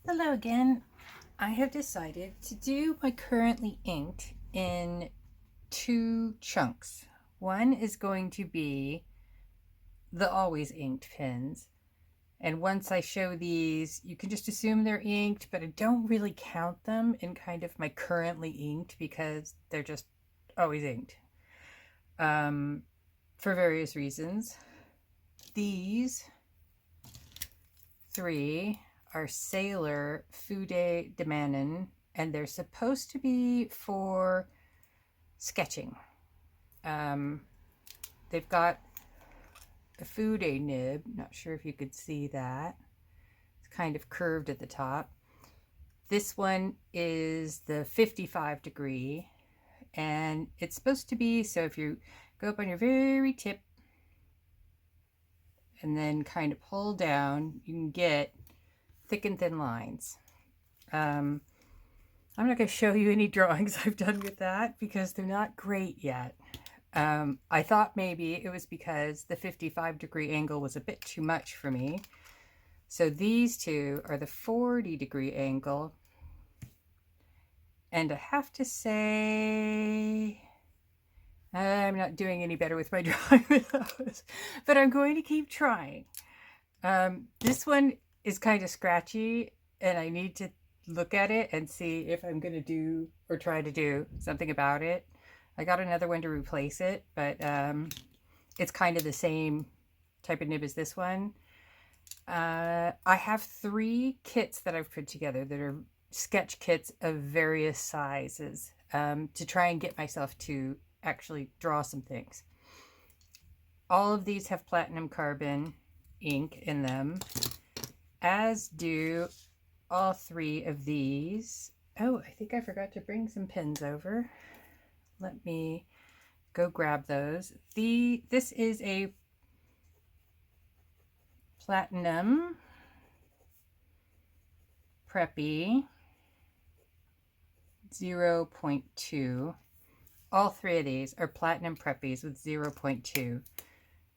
Hello again. I have decided to do my currently inked in two chunks. One is going to be the always inked pins. And once I show these, you can just assume they're inked, but I don't really count them in kind of my currently inked because they're just always inked um, for various reasons. These three are Sailor Fude de Manon, and they're supposed to be for sketching. Um, they've got a Fude nib. Not sure if you could see that. It's kind of curved at the top. This one is the 55 degree, and it's supposed to be so if you go up on your very tip and then kind of pull down, you can get thick and thin lines. Um, I'm not going to show you any drawings I've done with that because they're not great yet. I thought maybe it was because the 55-degree angle was a bit too much for me. So these two are the 40-degree angle. And I have to say, I'm not doing any better with my drawing with those, but I'm going to keep trying. This one is kind of scratchy, and I need to look at it and see if I'm going to do or try to do something about it. I got another one to replace it, but it's kind of the same type of nib as this one. I have 3 kits that I've put together that are sketch kits of various sizes to try and get myself to actually draw some things. All of these have platinum carbon ink in them, as do all 3 of these. Oh, I think I forgot to bring some pins over. Let me go grab those. This is a platinum Preppy 0.2. All 3 of these are platinum Preppies with 0.2.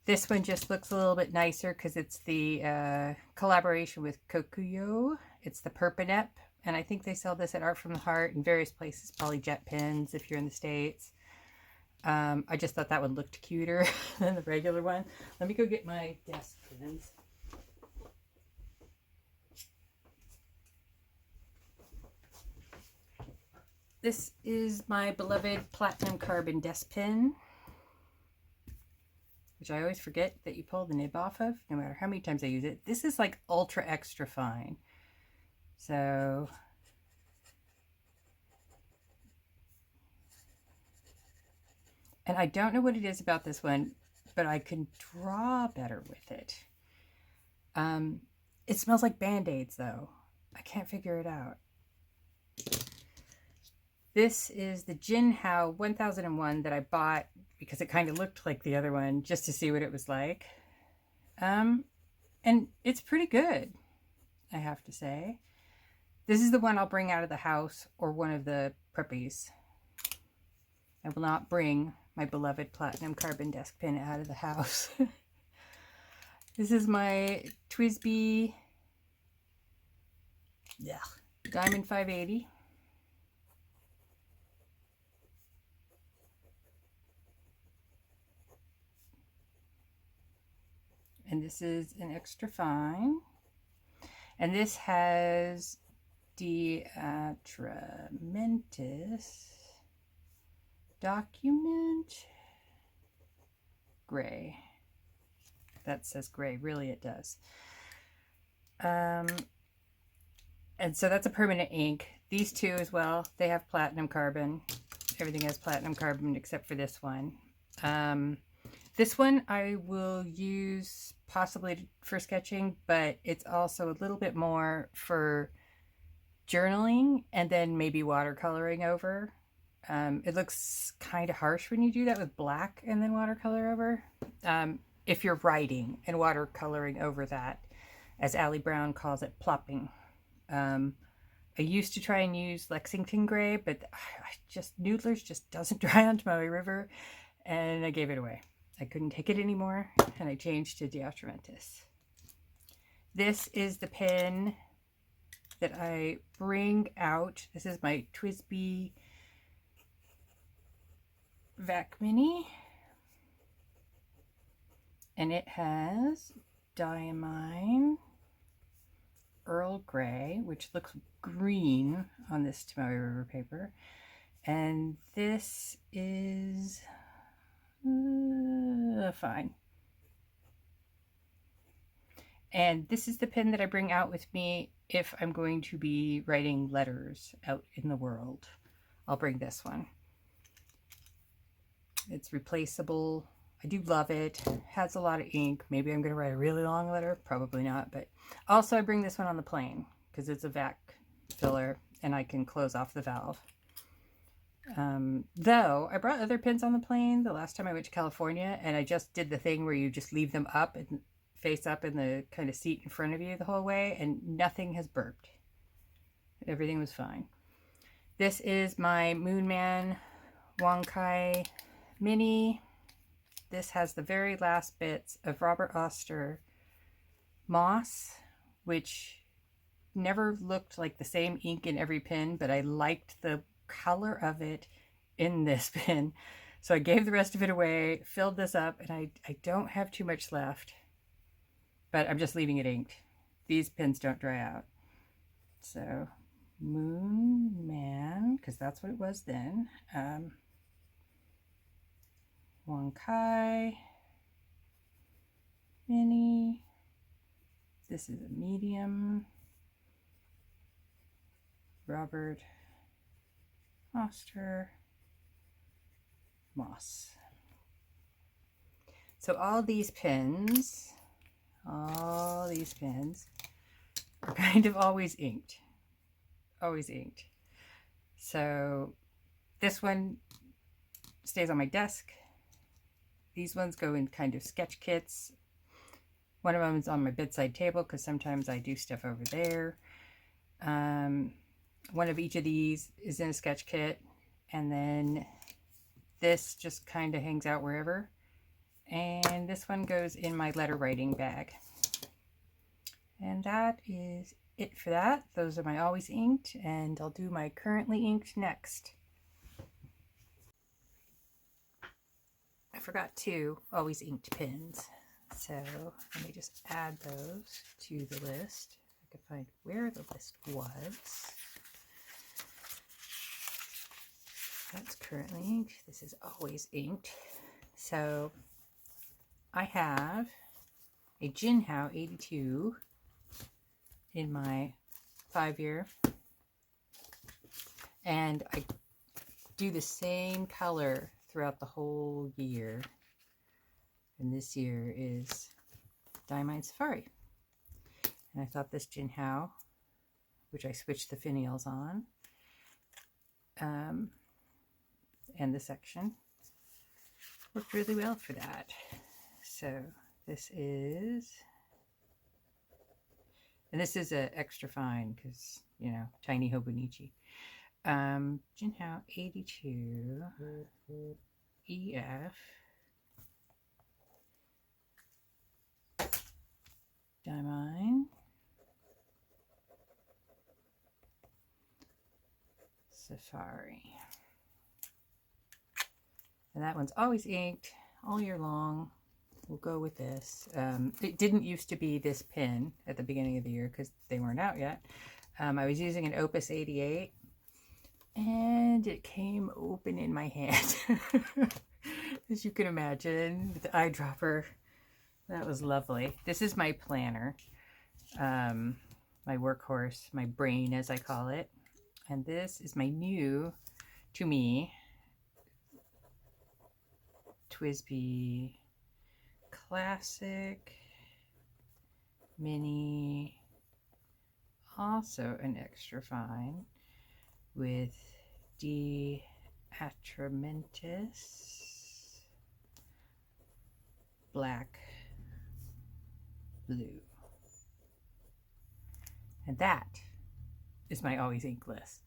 This one just looks a little bit nicer because it's the collaboration with Kokuyo. It's the Perpanep, and I think they sell this at Art from the Heart in various places, probably Jet Pins if you're in the States. I just thought that one looked cuter than the regular one. Let me go get my desk pins. This is my beloved Platinum Carbon desk pin, which I always forget that you pull the nib off of, no matter how many times I use it. This is like ultra extra fine. So and I don't know what it is about this one, but I can draw better with it. It smells like Band-Aids though. I can't figure it out. This is the Jinhao 1001 that I bought because it kind of looked like the other one just to see what it was like. And it's pretty good, I have to say. This is the one I'll bring out of the house or one of the preppies. I will not bring my beloved platinum carbon desk pin out of the house. This is my TWSBI Diamond 580. And this is an extra fine. And this has Diatramentis Document Gray. That says gray, really it does. And so that's a permanent ink. These two as well, they have platinum carbon. Everything has platinum carbon except for this one. This one I will use possibly for sketching, but it's also a little bit more for journaling and then maybe watercoloring over. It looks kind of harsh when you do that with black and then watercolor over. If you're writing and watercoloring over that, as Allie Brown calls it, plopping. I used to try and use Lexington gray, but Noodler's just doesn't dry onto my river, and I gave it away. I couldn't take it anymore, and I changed to Diatramentis. This is the pen that I bring out. This is my TWSBI Vac Mini, and it has Diamine Earl Grey, which looks green on this Tomoe River paper, and this is fine. And this is the pen that I bring out with me if I'm going to be writing letters out in the world. I'll bring this one. It's replaceable. I do love it. Has a lot of ink. Maybe I'm going to write a really long letter. Probably not. But also I bring this one on the plane because it's a vac filler and I can close off the valve. Though I brought other pens on the plane the last time I went to California, and I just did the thing where you just leave them up and face up in the kind of seat in front of you the whole way, and nothing has burped. Everything was fine. This is my Moonman Wonkai Mini. This has the very last bits of Robert Oster moss, which never looked like the same ink in every pen, but I liked the color of it in this pen. So I gave the rest of it away, filled this up, and I don't have too much left, but I'm just leaving it inked. These pens don't dry out. So Moon Man, because that's what it was then. Wonkai Mini. This is a medium. Robert Oster moss. So all these pens are kind of always inked. Always inked. So this one stays on my desk. These ones go in kind of sketch kits. One of them is on my bedside table because sometimes I do stuff over there. One of each of these is in a sketch kit, and then this just kind of hangs out wherever. And this one goes in my letter writing bag. And that is it for that. Those are my always inked, and I'll do my currently inked next. I forgot 2 always inked pens, so let me just add those to the list. I could find where the list was. That's currently inked. This is always inked. So I have a Jinhao 82 in my 5-year, and I do the same color throughout the whole year, and this year is Diamine Safari. And I thought this Jinhao, which I switched the finials on, and the section worked really well for that. So this is, and this is a extra fine because, you know, tiny Hobonichi. Jinhao 82 EF Diamine Safari. And that one's always inked all year long. We'll go with this. It didn't used to be this pen at the beginning of the year because they weren't out yet. I was using an Opus 88, and it came open in my hand. As you can imagine, with the eyedropper. That was lovely. This is my planner, my workhorse, my brain as I call it. And this is my new, to me, TWSBI Classic Mini, also an extra fine with D. Atramentis black blue. And that is my always ink list.